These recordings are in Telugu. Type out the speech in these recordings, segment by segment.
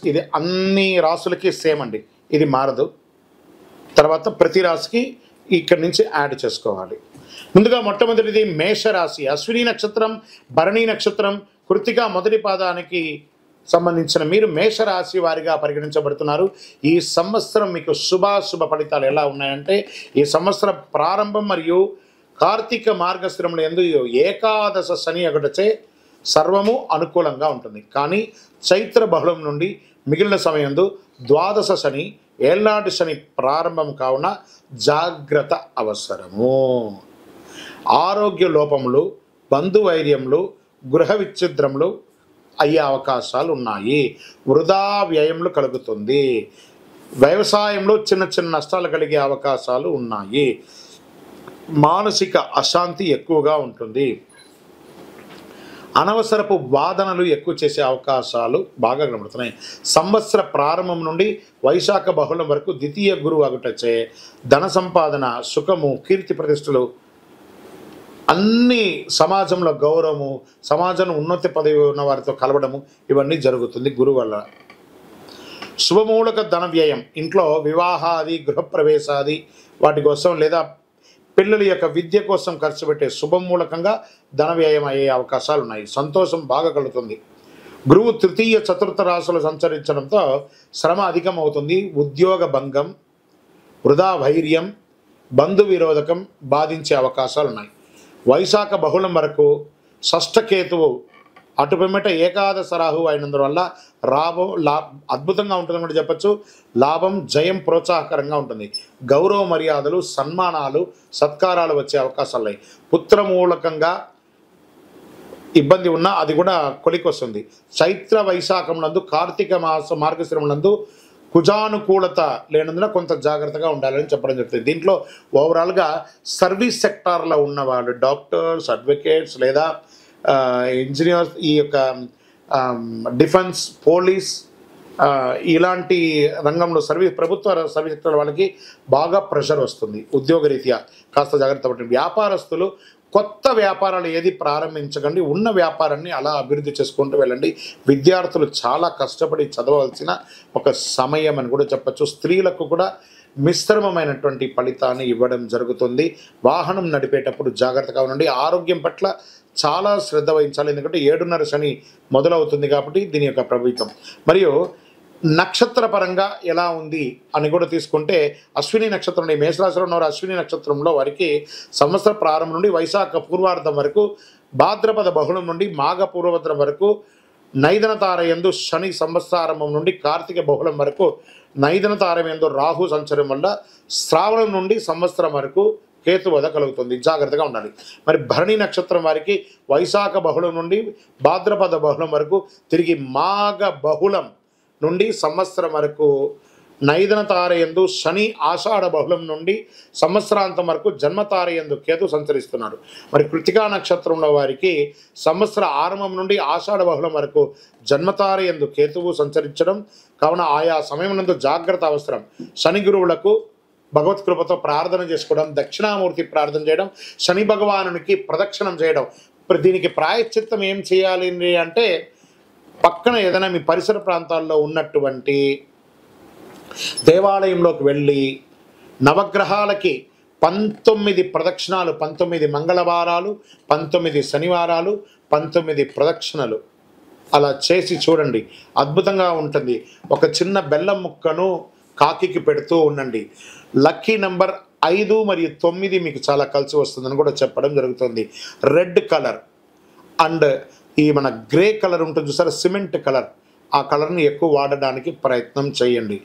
ఇది అన్ని రాసులకి సేమ్ అండి, ఇది మారదు. తర్వాత ప్రతి రాశికి ఇక్కడి నుంచి యాడ్ చేసుకోవాలి. ముందుగా మొట్టమొదటిది మేషరాశి. అశ్విని నక్షత్రం, భరణి నక్షత్రం, కృత్తిక మొదటి పాదానికి సంబంధించిన మీరు మేషరాశి వారిగా పరిగణించబడుతున్నారు. ఈ సంవత్సరం మీకు శుభాశుభ ఫలితాలు ఎలా ఉన్నాయంటే, ఈ సంవత్సరం ప్రారంభం మరియు కార్తీక మార్గశిరముల యందు ఏకాదశ శని ఒకటచే సర్వము అనుకూలంగా ఉంటుంది. కానీ చైత్ర బహుళం నుండి మిగిలిన సమయంలో ద్వాదశ శని, ఏళ్నాటి శని ప్రారంభం కావున జాగ్రత్త అవసరము. ఆరోగ్య లోపములు, బంధువైర్యములు, గృహ విచ్ఛిద్రములు అయ్యే అవకాశాలు ఉన్నాయి. వృధా వ్యయములు కలుగుతుంది. వ్యవసాయంలో చిన్న చిన్న నష్టాలు కలిగే అవకాశాలు ఉన్నాయి. మానసిక అశాంతి ఎక్కువగా ఉంటుంది. అనవసరపు వాదనలు ఎక్కువ చేసే అవకాశాలు బాగా కనబడుతున్నాయి. సంవత్సర ప్రారంభం నుండి వైశాఖ బహుళం వరకు ద్వితీయ గురువు అగుటచే ధన సంపాదన, సుఖము, కీర్తి ప్రతిష్టలు, అన్ని సమాజంలో గౌరవము, సమాజంలో ఉన్నత పదవి ఉన్న వారితో కలవడము ఇవన్నీ జరుగుతుంది గురువు వల్ల. శుభమూలక ధన వ్యయం, ఇంట్లో వివాహాది, గృహప్రవేశాది వాటి కోసం లేదా పిల్లల యొక్క విద్య కోసం ఖర్చు పెట్టే శుభమూలకంగా ధన వ్యయం అయ్యే అవకాశాలు ఉన్నాయి. సంతోషం బాగా కలుగుతుంది. గురువు తృతీయ చతుర్థ రాశులు సంచరించడంతో శ్రమ అధికం అవుతుంది. ఉద్యోగ భంగం, వృధా వైర్యం, బంధు విరోధకం బాధించే అవకాశాలు ఉన్నాయి. వైశాఖ బహుళం వరకు షష్ఠకేతువు అటు పిమ్మట ఏకాదశ రాహు అయినందువల్ల అద్భుతంగా ఉంటుందని కూడా చెప్పచ్చు. లాభం, జయం ప్రోత్సాహకరంగా ఉంటుంది. గౌరవ మర్యాదలు, సన్మానాలు, సత్కారాలు వచ్చే అవకాశాలు ఉన్నాయి. పుత్రమూలకంగా ఇబ్బంది ఉన్నా అది కూడా కొలికొస్తుంది. చైత్ర వైశాఖములందు, కార్తీక మార్గశిరములందు కుజానుకూలత లేనందున కొంత జాగ్రత్తగా ఉండాలని చెప్పడం జరుగుతుంది. దీంట్లో ఓవరాల్గా సర్వీస్ సెక్టార్లో ఉన్నవాళ్ళు, డాక్టర్స్, అడ్వకేట్స్ లేదా ఇంజనీర్స్, ఈ యొక్క డిఫెన్స్, పోలీస్ ఇలాంటి రంగంలో ప్రభుత్వ సర్వీస్ సెక్టర్ వాళ్ళకి బాగా ప్రెషర్ వస్తుంది. ఉద్యోగరీత్యా కాస్త జాగ్రత్త పడండి. వ్యాపారస్తులు కొత్త వ్యాపారాలు ఏది ప్రారంభించకండి, ఉన్న వ్యాపారాన్ని అలా అభివృద్ధి చేసుకుంటూ వెళ్ళండి. విద్యార్థులు చాలా కష్టపడి చదవవలసిన ఒక సమయం అని కూడా చెప్పచ్చు. స్త్రీలకు కూడా మిశ్రమమైనటువంటి ఫలితాన్ని ఇవ్వడం జరుగుతుంది. వాహనం నడిపేటప్పుడు జాగ్రత్తగా ఉండండి. ఆరోగ్యం పట్ల చాలా శ్రద్ధ వహించాలి, ఎందుకంటే 7:30 శని మొదలవుతుంది కాబట్టి దీని యొక్క ప్రభావితం. మరియు నక్షత్ర పరంగా ఎలా ఉంది అని కూడా తీసుకుంటే, అశ్విని నక్షత్రం, మేషరాశిలో ఉన్నవారు అశ్విని నక్షత్రంలో వారికి సంవత్సర ప్రారంభం నుండి వైశాఖ పూర్వార్ధం వరకు, భాద్రపద బహుళం నుండి మాఘ పూర్వభద్రం వరకు నైదన తారయందు శని, సంవత్సరారంభం నుండి కార్తీక బహుళం వరకు నైదన తారయందు రాహు సంచరం వల్ల శ్రావణం నుండి సంవత్సరం వరకు కేతువధ కలుగుతుంది. జాగ్రత్తగా ఉండాలి. మరి భరణి నక్షత్రం వారికి వైశాఖ బహుళం నుండి భాద్రపద బహుళం వరకు, తిరిగి మాఘ బహుళం నుండి సంవత్సరం వరకు నైదన తారయందు శని, ఆషాఢ బహుళం నుండి సంవత్సరాంతం వరకు జన్మతారయందు కేతు సంచరిస్తున్నారు. మరి కృత్తికా నక్షత్రంలో వారికి సంవత్సర ఆరంభం నుండి ఆషాఢ బహుళం వరకు జన్మతారయందు కేతువు సంచరించడం కావున ఆయా సమయం నందు జాగ్రత్త అవసరం. శని గురువులకు భగవత్కృపతో ప్రార్థన చేసుకోవడం, దక్షిణామూర్తి ప్రార్థన చేయడం, శని భగవానునికి ప్రదక్షిణం చేయడం. దీనికి ప్రాయశ్చిత్తం ఏం చేయాలి అంటే, పక్కన ఏదైనా మీ పరిసర ప్రాంతాల్లో ఉన్నటువంటి దేవాలయంలోకి వెళ్ళి నవగ్రహాలకి 19 ప్రదక్షిణాలు, 19 మంగళవారాలు, 19 శనివారాలు, 19 ప్రదక్షిణలు అలా చేసి చూడండి. అద్భుతంగా ఉంటుంది. ఒక చిన్న బెల్లం ముక్కను కాకికి పెడుతూ ఉండండి. లక్కీ నెంబర్ 5 మరియు 9 మీకు చాలా కలిసి వస్తుందని కూడా చెప్పడం జరుగుతుంది. రెడ్ కలర్ అండ్ ఈ మన గ్రే కలర్ ఉంటుంది చూసారా, సిమెంట్ కలర్, ఆ కలర్ని ఎక్కువ వాడడానికి ప్రయత్నం చేయండి.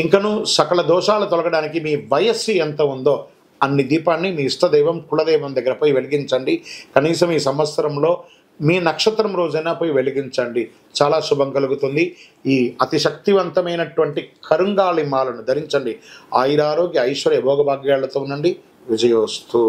ఇంకను సకల దోషాలు తొలగడానికి మీ వయస్సు ఎంత ఉందో అన్ని దీపాన్ని మీ ఇష్టదైవం, కులదైవం దగ్గర పోయి వెలిగించండి. కనీసం ఈ సంవత్సరంలో మీ నక్షత్రం రోజైనా పోయి వెలిగించండి, చాలా శుభం కలుగుతుంది. ఈ అతి శక్తివంతమైనటువంటి కరుంగాళి మాలను ధరించండి. ఆయురారోగ్య, ఐశ్వర్య, భోగభాగ్యాలతో ఉండండి. విజయోస్తు.